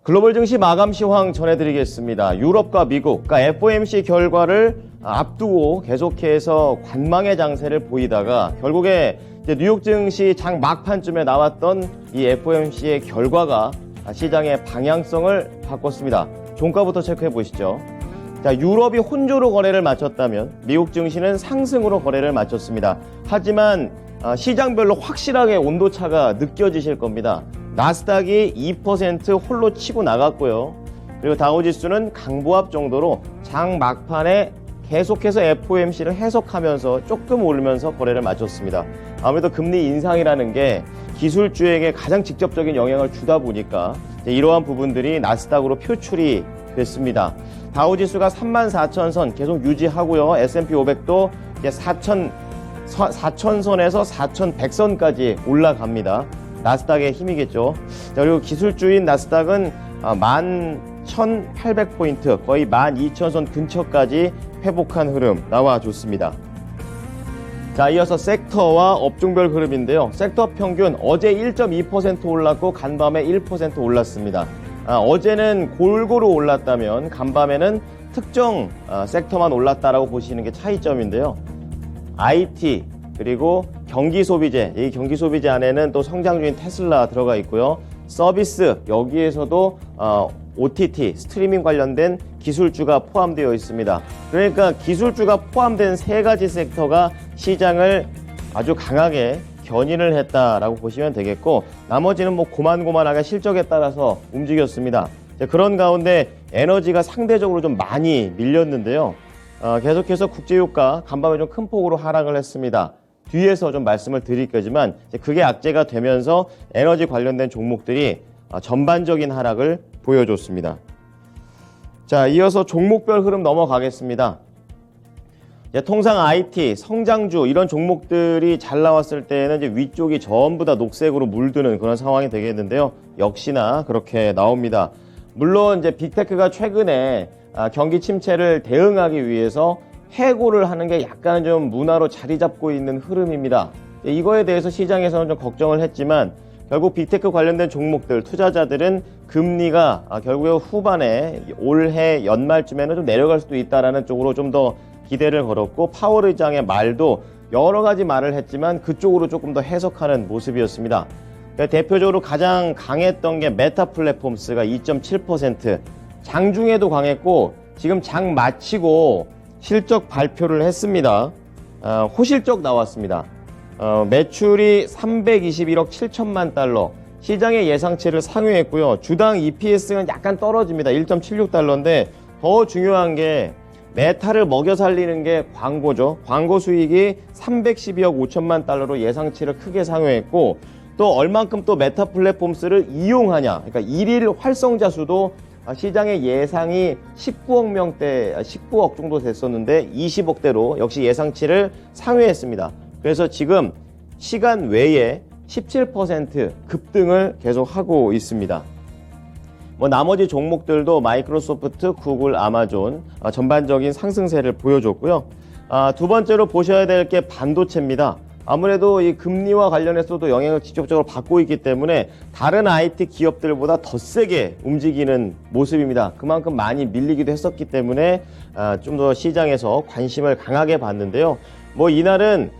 글로벌 증시 마감 시황 전해드리겠습니다. 유럽과 미국, 그러니까 FOMC 결과를 앞두고 계속해서 관망의 장세를 보이다가 결국에 이제 뉴욕 증시 장 막판쯤에 나왔던 이 FOMC의 결과가 시장의 방향성을 바꿨습니다. 종가부터 체크해 보시죠. 자, 유럽이 혼조로 거래를 마쳤다면 미국 증시는 상승으로 거래를 마쳤습니다. 하지만 시장별로 확실하게 온도차가 느껴지실 겁니다. 나스닥이 2% 홀로 치고 나갔고요. 그리고 다우지수는 강보합 정도로 장 막판에 계속해서 FOMC를 해석하면서 조금 오르면서 거래를 마쳤습니다. 아무래도 금리 인상이라는 게 기술주에게 가장 직접적인 영향을 주다 보니까 이러한 부분들이 나스닥으로 표출이 됐습니다. 다우지수가 34,000선 계속 유지하고요. S&P 500도 이제 4,000선에서 4,100선까지 올라갑니다. 나스닥의 힘이겠죠. 자, 그리고 기술주인 나스닥은 11,800포인트, 거의 12,000선 근처까지 회복한 흐름 나와줬습니다. 자, 이어서 섹터와 업종별 흐름인데요. 섹터 평균 어제 1.2% 올랐고 간밤에 1% 올랐습니다. 어제는 골고루 올랐다면 간밤에는 특정 섹터만 올랐다라고 보시는 게 차이점인데요. IT 그리고 경기소비재, 이 경기소비재 안에는 또 성장주인 테슬라 들어가 있고요. 서비스, 여기에서도 OTT, 스트리밍 관련된 기술주가 포함되어 있습니다. 그러니까 기술주가 포함된 세 가지 섹터가 시장을 아주 강하게 견인을 했다라고 보시면 되겠고, 나머지는 뭐 고만고만하게 실적에 따라서 움직였습니다. 그런 가운데 에너지가 상대적으로 좀 많이 밀렸는데요. 계속해서 국제유가 간밤에 좀 큰 폭으로 하락을 했습니다. 뒤에서 좀 말씀을 드릴 거지만 그게 악재가 되면서 에너지 관련된 종목들이 전반적인 하락을 보여줬습니다. 자, 이어서 종목별 흐름 넘어가겠습니다. 통상 IT, 성장주 이런 종목들이 잘 나왔을 때는 이제 위쪽이 전부 다 녹색으로 물드는 그런 상황이 되겠는데요. 역시나 그렇게 나옵니다. 물론 이제 빅테크가 최근에 경기 침체를 대응하기 위해서 해고를 하는 게 약간 좀 문화로 자리 잡고 있는 흐름입니다. 이거에 대해서 시장에서는 좀 걱정을 했지만 결국 빅테크 관련된 종목들, 투자자들은 금리가 결국에 후반에 올해 연말쯤에는 좀 내려갈 수도 있다라는 쪽으로 좀 더 기대를 걸었고, 파월 의장의 말도 여러 가지 말을 했지만 그쪽으로 조금 더 해석하는 모습이었습니다. 대표적으로 가장 강했던 게 메타 플랫폼스가 2.7%, 장중에도 강했고 지금 장 마치고 실적 발표를 했습니다. 호실적 나왔습니다. 매출이 321억 7천만 달러, 시장의 예상치를 상회했고요. 주당 EPS는 약간 떨어집니다. 1.76달러인데 더 중요한 게 메타를 먹여 살리는 게 광고죠. 광고 수익이 312억 5천만 달러로 예상치를 크게 상회했고, 또 얼만큼 또 메타 플랫폼스를 이용하냐, 그러니까 일일 활성자 수도 시장의 예상이 19억 명대, 19억 정도 됐었는데 20억대로 역시 예상치를 상회했습니다. 그래서 지금 시간 외에 17% 급등을 계속하고 있습니다. 나머지 종목들도 마이크로소프트, 구글, 아마존 전반적인 상승세를 보여줬고요. 두 번째로 보셔야 될 게 반도체입니다. 아무래도 이 금리와 관련해서도 영향을 직접적으로 받고 있기 때문에 다른 IT 기업들보다 더 세게 움직이는 모습입니다. 그만큼 많이 밀리기도 했었기 때문에 좀 더 시장에서 관심을 강하게 받는데요. 이날은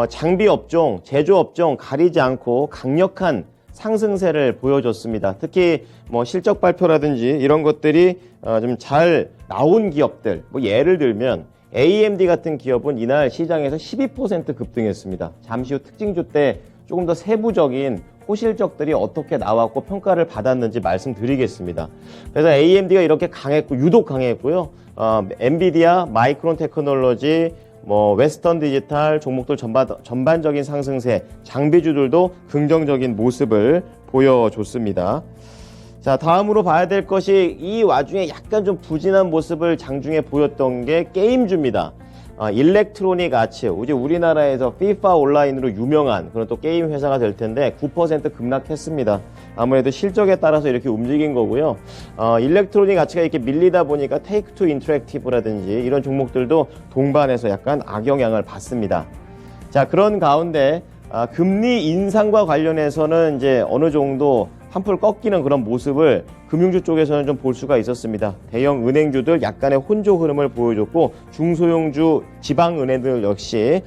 장비 업종, 제조 업종 가리지 않고 강력한 상승세를 보여줬습니다. 특히 실적 발표라든지 이런 것들이 좀 잘 나온 기업들, 예를 들면 AMD 같은 기업은 이날 시장에서 12% 급등했습니다. 잠시 후 특징주 때 조금 더 세부적인 호실적들이 어떻게 나왔고 평가를 받았는지 말씀드리겠습니다. 그래서 AMD가 이렇게 강했고, 유독 강했고요. 엔비디아, 마이크론 테크놀로지, 웨스턴 디지털 종목들 전반적인 상승세, 장비주들도 긍정적인 모습을 보여줬습니다. 자, 다음으로 봐야 될 것이 이 와중에 약간 좀 부진한 모습을 장중에 보였던 게 게임주입니다. 일렉트로닉 아츠, 이제 우리나라에서 FIFA 온라인으로 유명한 그런 또 게임 회사가 될 텐데 9% 급락했습니다. 아무래도 실적에 따라서 이렇게 움직인 거고요. 일렉트로닉 아츠가 이렇게 밀리다 보니까 테이크투 인터랙티브라든지 이런 종목들도 동반해서 약간 악영향을 받습니다. 자, 그런 가운데 금리 인상과 관련해서는 이제 어느 정도 한풀 꺾이는 그런 모습을 금융주 쪽에서는 좀 볼 수가 있었습니다. 대형 은행주들 약간의 혼조 흐름을 보여줬고 중소형주 지방은행들 역시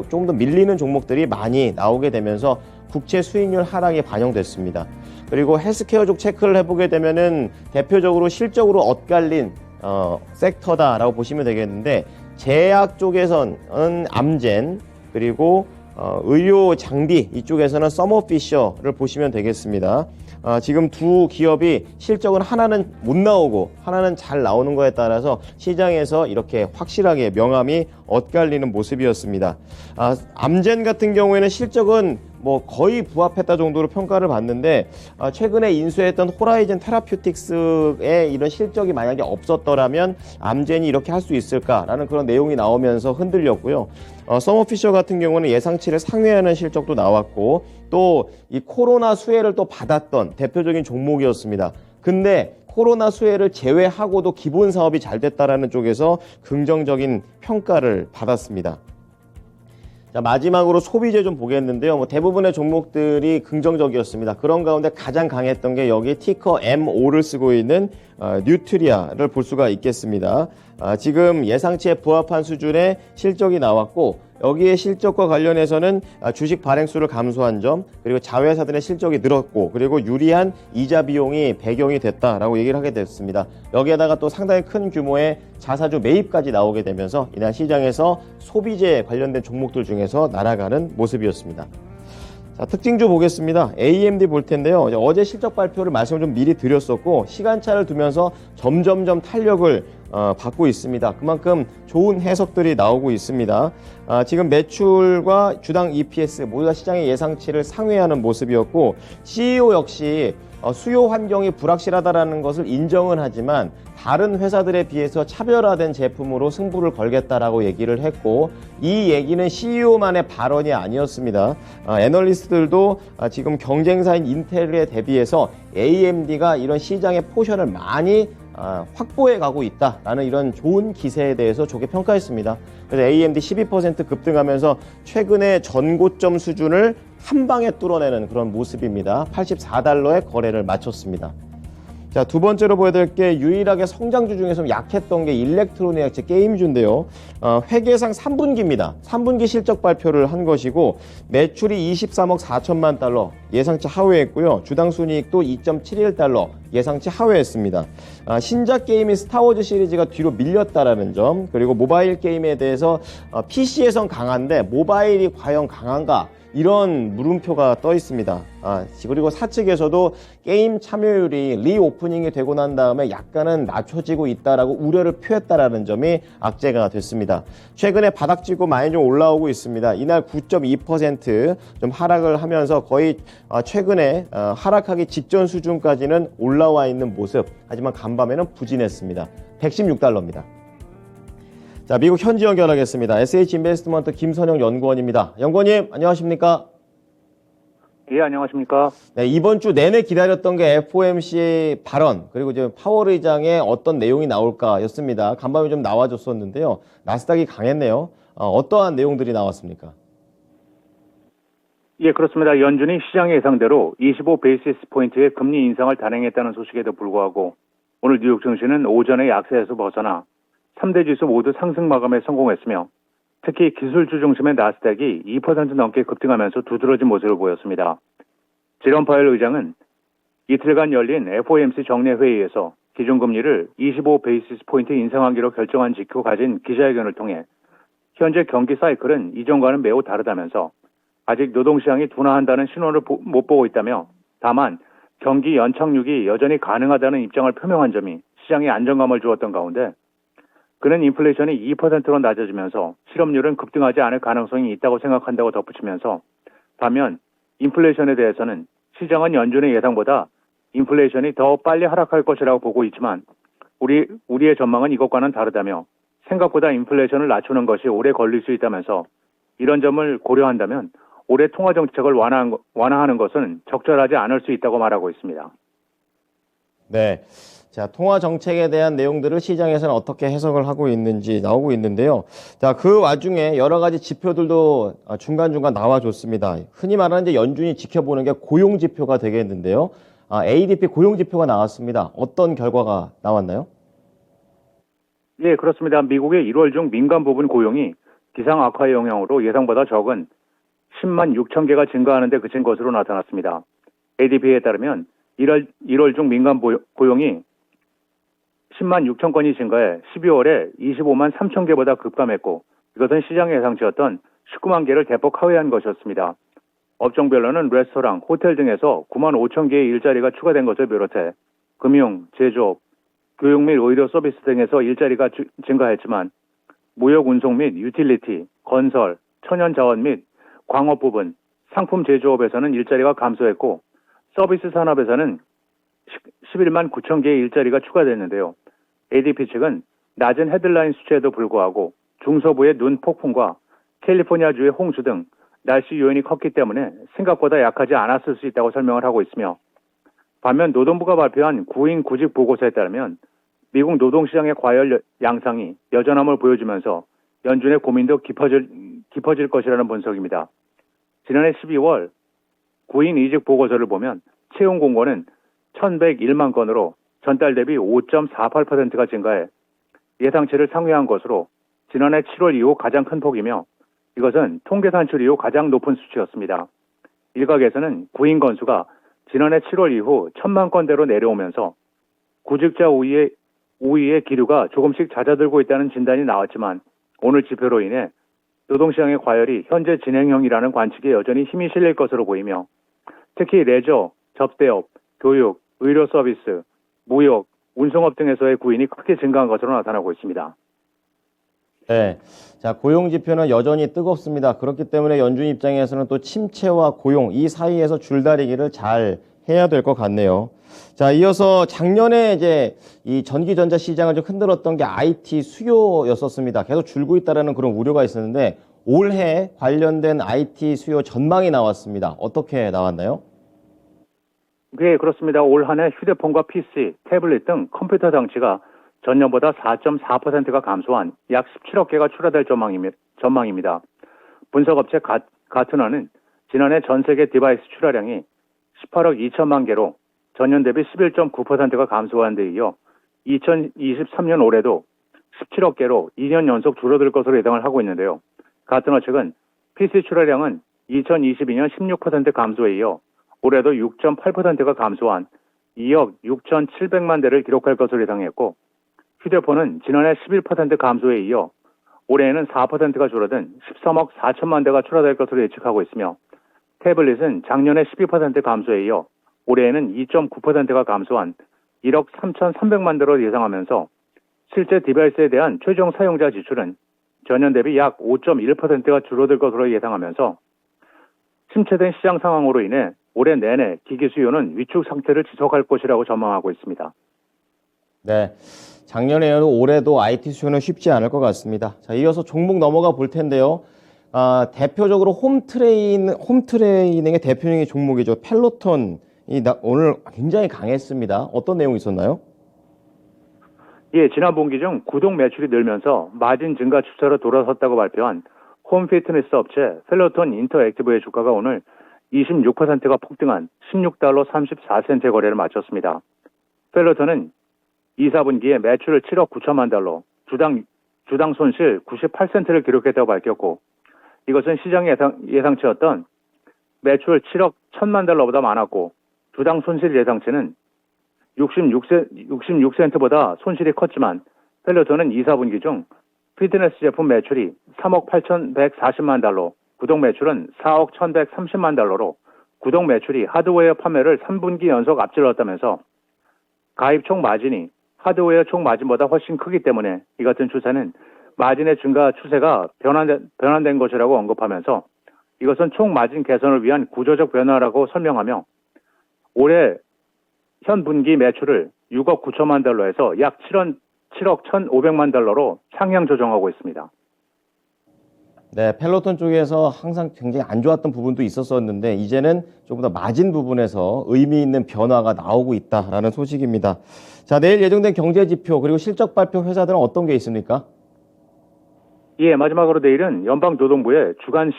조금 더 밀리는 종목들이 많이 나오게 되면서 국채 수익률 하락이 반영됐습니다. 그리고 헬스케어 쪽 체크를 해보게 되면은 대표적으로 실적으로 엇갈린 섹터다라고 보시면 되겠는데, 제약 쪽에서는 암젠, 그리고 의료 장비 이쪽에서는 서머피셔를 보시면 되겠습니다. 지금 두 기업이 실적은 하나는 못 나오고 하나는 잘 나오는 거에 따라서 시장에서 이렇게 확실하게 명암이 엇갈리는 모습이었습니다. 암젠 같은 경우에는 실적은 뭐 거의 부합했다 정도로 평가를 받는데, 최근에 인수했던 호라이즌 테라퓨틱스의 이런 실적이 만약에 없었더라면 암젠이 이렇게 할 수 있을까라는 그런 내용이 나오면서 흔들렸고요. 서머피셔 같은 경우는 예상치를 상회하는 실적도 나왔고, 또 이 코로나 수혜를 또 받았던 대표적인 종목이었습니다. 근데 코로나 수혜를 제외하고도 기본 사업이 잘 됐다라는 쪽에서 긍정적인 평가를 받았습니다. 자, 마지막으로 소비재 좀 보겠는데요. 뭐 대부분의 종목들이 긍정적이었습니다. 그런 가운데 가장 강했던 게 여기 티커 M5를 쓰고 있는 뉴트리아를 볼 수가 있겠습니다. 지금 예상치에 부합한 수준의 실적이 나왔고, 여기에 실적과 관련해서는 주식 발행수를 감소한 점, 그리고 자회사들의 실적이 늘었고, 그리고 유리한 이자 비용이 배경이 됐다라고 얘기를 하게 됐습니다. 여기에다가 또 상당히 큰 규모의 자사주 매입까지 나오게 되면서 이날 시장에서 소비재 관련된 종목들 중에서 날아가는 모습이었습니다. 자, 특징주 보겠습니다. AMD 볼 텐데요. 어제 실적 발표를 말씀을 좀 미리 드렸었고, 시간차를 두면서 점점점 탄력을 받고 있습니다. 그만큼 좋은 해석들이 나오고 있습니다. 지금 매출과 주당 EPS 모두 다 시장의 예상치를 상회하는 모습이었고, CEO 역시 수요 환경이 불확실하다는 것을 인정은 하지만 다른 회사들에 비해서 차별화된 제품으로 승부를 걸겠다라고 얘기를 했고, 이 얘기는 CEO만의 발언이 아니었습니다. 애널리스트들도 지금 경쟁사인 인텔에 대비해서 AMD가 이런 시장의 포션을 많이 확보해 가고 있다라는 이런 좋은 기세에 대해서 좋게 평가했습니다. 그래서 AMD 12% 급등하면서 최근의 전고점 수준을 한 방에 뚫어내는 그런 모습입니다. 84달러에 거래를 마쳤습니다. 자, 두 번째로 보여드릴 게 유일하게 성장주 중에서 약했던 게 일렉트로닉 게임주인데요. 회계상 3분기입니다. 3분기 실적 발표를 한 것이고, 매출이 23억 4천만 달러 예상치 하회했고요. 주당 순이익도 2.71달러 예상치 하회했습니다. 신작 게임인 스타워즈 시리즈가 뒤로 밀렸다라는 점, 그리고 모바일 게임에 대해서 PC에선 강한데 모바일이 과연 강한가? 이런 물음표가 떠 있습니다. 그리고 사측에서도 게임 참여율이 리오프닝이 되고 난 다음에 약간은 낮춰지고 있다라고 우려를 표했다라는 점이 악재가 됐습니다. 최근에 바닥지고 많이 좀 올라오고 있습니다. 이날 9.2% 좀 하락을 하면서 거의 최근에 하락하기 직전 수준까지는 올라와 있는 모습. 하지만 간밤에는 부진했습니다. 116달러입니다. 자, 미국 현지 연결하겠습니다. SH인베스트먼트 김선영 연구원입니다. 연구원님, 안녕하십니까? 예, 안녕하십니까? 네, 이번 주 내내 기다렸던 게 FOMC 발언, 그리고 이제 파월 의장의 어떤 내용이 나올까였습니다. 간밤에 좀 나와줬었는데요. 나스닥이 강했네요. 어떠한 내용들이 나왔습니까? 예, 그렇습니다. 연준이 시장 예상대로 25 베이시스 포인트의 금리 인상을 단행했다는 소식에도 불구하고 오늘 뉴욕 증시는 오전에 약세에서 벗어나 3대 지수 모두 상승 마감에 성공했으며, 특히 기술주 중심의 나스닥이 2% 넘게 급등하면서 두드러진 모습을 보였습니다. 제롬 파웰 의장은 이틀간 열린 FOMC 정례 회의에서 기준금리를 25 베이시스 포인트 인상하기로 결정한 직후 가진 기자회견을 통해 현재 경기 사이클은 이전과는 매우 다르다면서 아직 노동시장이 둔화한다는 신호를 못 보고 있다며, 다만 경기 연착륙이 여전히 가능하다는 입장을 표명한 점이 시장에 안정감을 주었던 가운데, 그는 인플레이션이 2%로 낮아지면서 실업률은 급등하지 않을 가능성이 있다고 생각한다고 덧붙이면서, 반면 인플레이션에 대해서는 시장은 연준의 예상보다 인플레이션이 더 빨리 하락할 것이라고 보고 있지만 우리의 전망은 이것과는 다르다며, 생각보다 인플레이션을 낮추는 것이 오래 걸릴 수 있다면서 이런 점을 고려한다면 올해 통화정책을 완화하는 것은 적절하지 않을 수 있다고 말하고 있습니다. 네. 자, 통화 정책에 대한 내용들을 시장에서는 어떻게 해석을 하고 있는지 나오고 있는데요. 자, 그 와중에 여러 가지 지표들도 중간중간 나와줬습니다. 흔히 말하는 이제 연준이 지켜보는 게 고용 지표가 되겠는데요. ADP 고용지표가 나왔습니다. 어떤 결과가 나왔나요? 예, 그렇습니다. 미국의 1월 중 민간 부분 고용이 기상 악화의 영향으로 예상보다 적은 10만 6천 개가 증가하는 데 그친 것으로 나타났습니다. ADP에 따르면 1월 중 민간 고용이 10만 6천 건이 증가해 12월에 25만 3천 개보다 급감했고 이것은 시장 예상치였던 19만 개를 대폭 하회한 것이었습니다. 업종별로는 레스토랑, 호텔 등에서 9만 5천 개의 일자리가 추가된 것을 비롯해 금융, 제조업, 교육 및 의료 서비스 등에서 일자리가 증가했지만 무역 운송 및 유틸리티, 건설, 천연자원 및 광업 부분, 상품 제조업에서는 일자리가 감소했고 서비스 산업에서는 11만 9천 개의 일자리가 추가됐는데요. ADP 측은 낮은 헤드라인 수치에도 불구하고 중서부의 눈 폭풍과 캘리포니아주의 홍수 등 날씨 요인이 컸기 때문에 생각보다 약하지 않았을 수 있다고 설명을 하고 있으며 반면 노동부가 발표한 구인 구직 보고서에 따르면 미국 노동시장의 과열 양상이 여전함을 보여주면서 연준의 고민도 깊어질 것이라는 분석입니다. 지난해 12월 구인 이직 보고서를 보면 채용 공고는 1,101만 건으로 전달 대비 5.48%가 증가해 예상치를 상회한 것으로 지난해 7월 이후 가장 큰 폭이며 이것은 통계 산출 이후 가장 높은 수치였습니다. 일각에서는 구인 건수가 지난해 7월 이후 1,000만 건대로 내려오면서 구직자 우위의 기류가 조금씩 잦아들고 있다는 진단이 나왔지만 오늘 지표로 인해 노동시장의 과열이 현재 진행형이라는 관측에 여전히 힘이 실릴 것으로 보이며 특히 레저, 접대업, 교육, 의료 서비스, 무역, 운송업 등에서의 구인이 크게 증가한 것으로 나타나고 있습니다. 네. 자, 고용 지표는 여전히 뜨겁습니다. 그렇기 때문에 연준 입장에서는 또 침체와 고용 이 사이에서 줄다리기를 잘 해야 될 것 같네요. 자, 이어서 작년에 이제 이 전기전자 시장을 좀 흔들었던 게 IT 수요였었습니다. 계속 줄고 있다라는 그런 우려가 있었는데 올해 관련된 IT 수요 전망이 나왔습니다. 어떻게 나왔나요? 네, 그렇습니다. 올 한 해 휴대폰과 PC, 태블릿 등 컴퓨터 장치가 전년보다 4.4%가 감소한 약 17억 개가 출하될 전망입니다. 분석업체 가트너는 지난해 전 세계 디바이스 출하량이 18억 2천만 개로 전년 대비 11.9%가 감소한 데 이어 2023년 올해도 17억 개로 2년 연속 줄어들 것으로 예상을 하고 있는데요. 가트너 측은 PC 출하량은 2022년 16% 감소에 이어 올해도 6.8%가 감소한 2억 6,700만 대를 기록할 것으로 예상했고 휴대폰은 지난해 11% 감소에 이어 올해에는 4%가 줄어든 13억 4천만 대가 출하될 것으로 예측하고 있으며 태블릿은 작년에 12% 감소에 이어 올해에는 2.9%가 감소한 1억 3,300만 대로 예상하면서 실제 디바이스에 대한 최종 사용자 지출은 전년 대비 약 5.1%가 줄어들 것으로 예상하면서 침체된 시장 상황으로 인해 올해 내내 기기 수요는 위축 상태를 지속할 것이라고 전망하고 있습니다. 네. 작년에도 올해도 IT 수요는 쉽지 않을 것 같습니다. 자, 이어서 종목 넘어가 볼 텐데요. 대표적으로 홈트레이닝의 대표적인 종목이죠. 펠로톤이 오늘 굉장히 강했습니다. 어떤 내용이 있었나요? 예, 지난 분기 중 구독 매출이 늘면서 마진 증가 추세로 돌아섰다고 발표한 홈 피트니스 업체 펠로톤 인터액티브의 주가가 오늘 26%가 폭등한 16달러 34센트의 거래를 마쳤습니다. 펠로톤은 2, 4분기에 매출을 7억 9천만 달러, 주당 손실 98센트를 기록했다고 밝혔고 이것은 시장 예상치였던 매출 7억 1천만 달러보다 많았고 주당 손실 예상치는 66센트보다 손실이 컸지만 펠로톤은 2, 4분기 중 피트니스 제품 매출이 3억 8,140만 달러, 구독 매출은 4억 1,130만 달러로 구독 매출이 하드웨어 판매를 3분기 연속 앞질렀다면서 가입 총 마진이 하드웨어 총 마진보다 훨씬 크기 때문에 이 같은 추세는 마진의 증가 추세가 변환된 것이라고 언급하면서 이것은 총 마진 개선을 위한 구조적 변화라고 설명하며 올해 현 분기 매출을 6억 9천만 달러에서 약 7억 1,500만 달러로 상향 조정하고 있습니다. 네, 펠로톤 쪽에서 항상 굉장히 안 좋았던 부분도 있었었는데 이제는 조금 더 마진 부분에서 의미 있는 변화가 나오고 있다라는 소식입니다. 자, 내일 예정된 경제 지표 그리고 실적 발표 회사들은 어떤 게 있습니까? 예, 마지막으로 내일은 연방노동부의 주간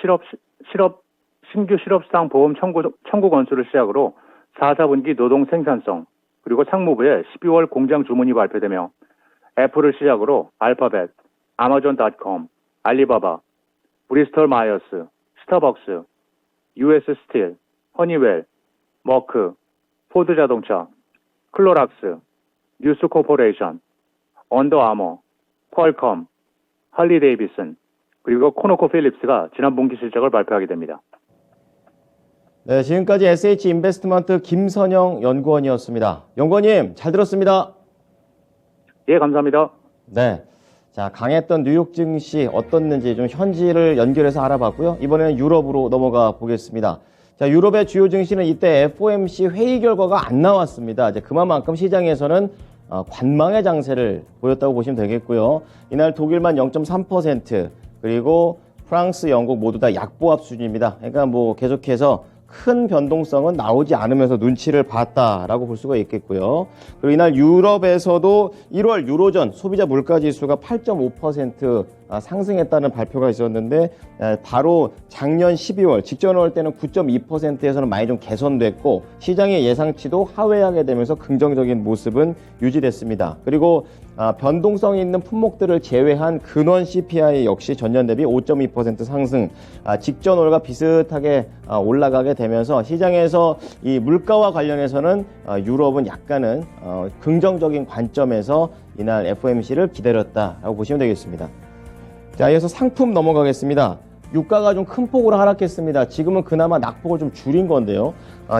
신규 실업수당 보험 청구 건수를 시작으로 4, 4분기 노동 생산성, 그리고 상무부의 12월 공장 주문이 발표되며 애플을 시작으로 알파벳, 아마존.com, 알리바바, 브리스톨 마이어스, 스타벅스, US 스틸, 허니웰, 머크, 포드 자동차, 클로락스, 뉴스 코퍼레이션, 언더아머, 퀄컴, 할리 데이비슨, 그리고 코노코 필립스가 지난 분기 실적을 발표하게 됩니다. 네, 지금까지 SH 인베스트먼트 김선영 연구원이었습니다. 연구원님, 잘 들었습니다. 예, 감사합니다. 네. 자, 강했던 뉴욕 증시 어떻는지 좀 현지를 연결해서 알아봤고요. 이번에는 유럽으로 넘어가 보겠습니다. 자, 유럽의 주요 증시는 이때 FOMC 회의 결과가 안 나왔습니다. 이제 그만큼 시장에서는 관망의 장세를 보였다고 보시면 되겠고요. 이날 독일만 0.3%, 그리고 프랑스, 영국 모두 다 약보합 수준입니다. 그러니까 뭐 계속해서 큰 변동성은 나오지 않으면서 눈치를 봤다라고 볼 수가 있겠고요. 그리고 이날 유럽에서도 1월 유로존 소비자 물가지수가 8.5% 상승했다는 발표가 있었는데 바로 작년 12월 직전 올 때는 9.2%에서는 많이 좀 개선됐고 시장의 예상치도 하회하게 되면서 긍정적인 모습은 유지됐습니다. 그리고 변동성이 있는 품목들을 제외한 근원 CPI 역시 전년 대비 5.2% 상승, 직전 월과 비슷하게 올라가게 되면서 시장에서 이 물가와 관련해서는 유럽은 약간은 긍정적인 관점에서 이날 FOMC를 기다렸다라고 보시면 되겠습니다. 자, 이어서 상품 넘어가겠습니다. 유가가 좀 큰 폭으로 하락했습니다. 지금은 그나마 낙폭을 좀 줄인 건데요.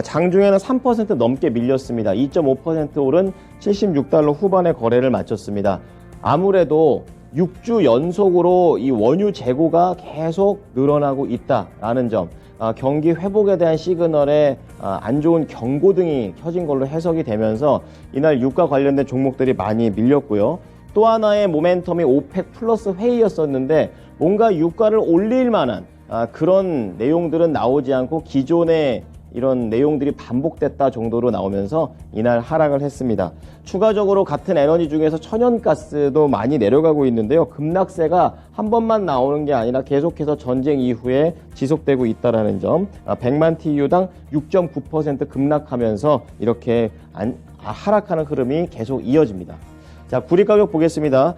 장중에는 3% 넘게 밀렸습니다. 2.5% 오른 76달러 후반의 거래를 마쳤습니다. 아무래도 6주 연속으로 이 원유 재고가 계속 늘어나고 있다라는 점, 경기 회복에 대한 시그널에 안 좋은 경고등이 켜진 걸로 해석이 되면서 이날 유가 관련된 종목들이 많이 밀렸고요. 또 하나의 모멘텀이 오펙 플러스 회의였었는데 뭔가 유가를 올릴 만한 그런 내용들은 나오지 않고 기존의 이런 내용들이 반복됐다 정도로 나오면서 이날 하락을 했습니다. 추가적으로 같은 에너지 중에서 천연가스도 많이 내려가고 있는데요. 급락세가 한 번만 나오는 게 아니라 계속해서 전쟁 이후에 지속되고 있다는 점, 100만 TU당 6.9% 급락하면서 이렇게 하락하는 흐름이 계속 이어집니다. 자, 구리 가격 보겠습니다.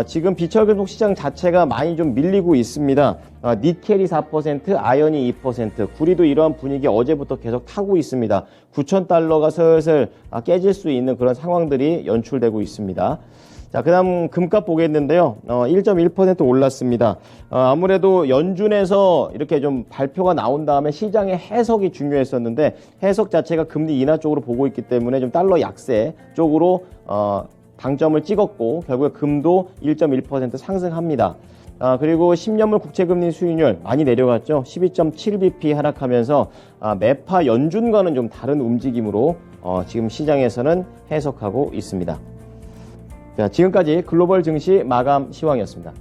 지금 비철금속 시장 자체가 많이 좀 밀리고 있습니다. 니켈이 4%, 아연이 2%, 구리도 이러한 분위기 어제부터 계속 타고 있습니다. 9,000달러가 슬슬 깨질 수 있는 그런 상황들이 연출되고 있습니다. 자, 그 다음 금값 보겠는데요. 1.1% 올랐습니다. 아무래도 연준에서 이렇게 좀 발표가 나온 다음에 시장의 해석이 중요했었는데 해석 자체가 금리 인하 쪽으로 보고 있기 때문에 좀 달러 약세 쪽으로 방점을 찍었고 결국에 금도 1.1% 상승합니다. 그리고 10년물 국채금리 수익률 많이 내려갔죠. 12.7bp 하락하면서 매파 연준과는 좀 다른 움직임으로 지금 시장에서는 해석하고 있습니다. 자, 지금까지 글로벌 증시 마감 시황이었습니다.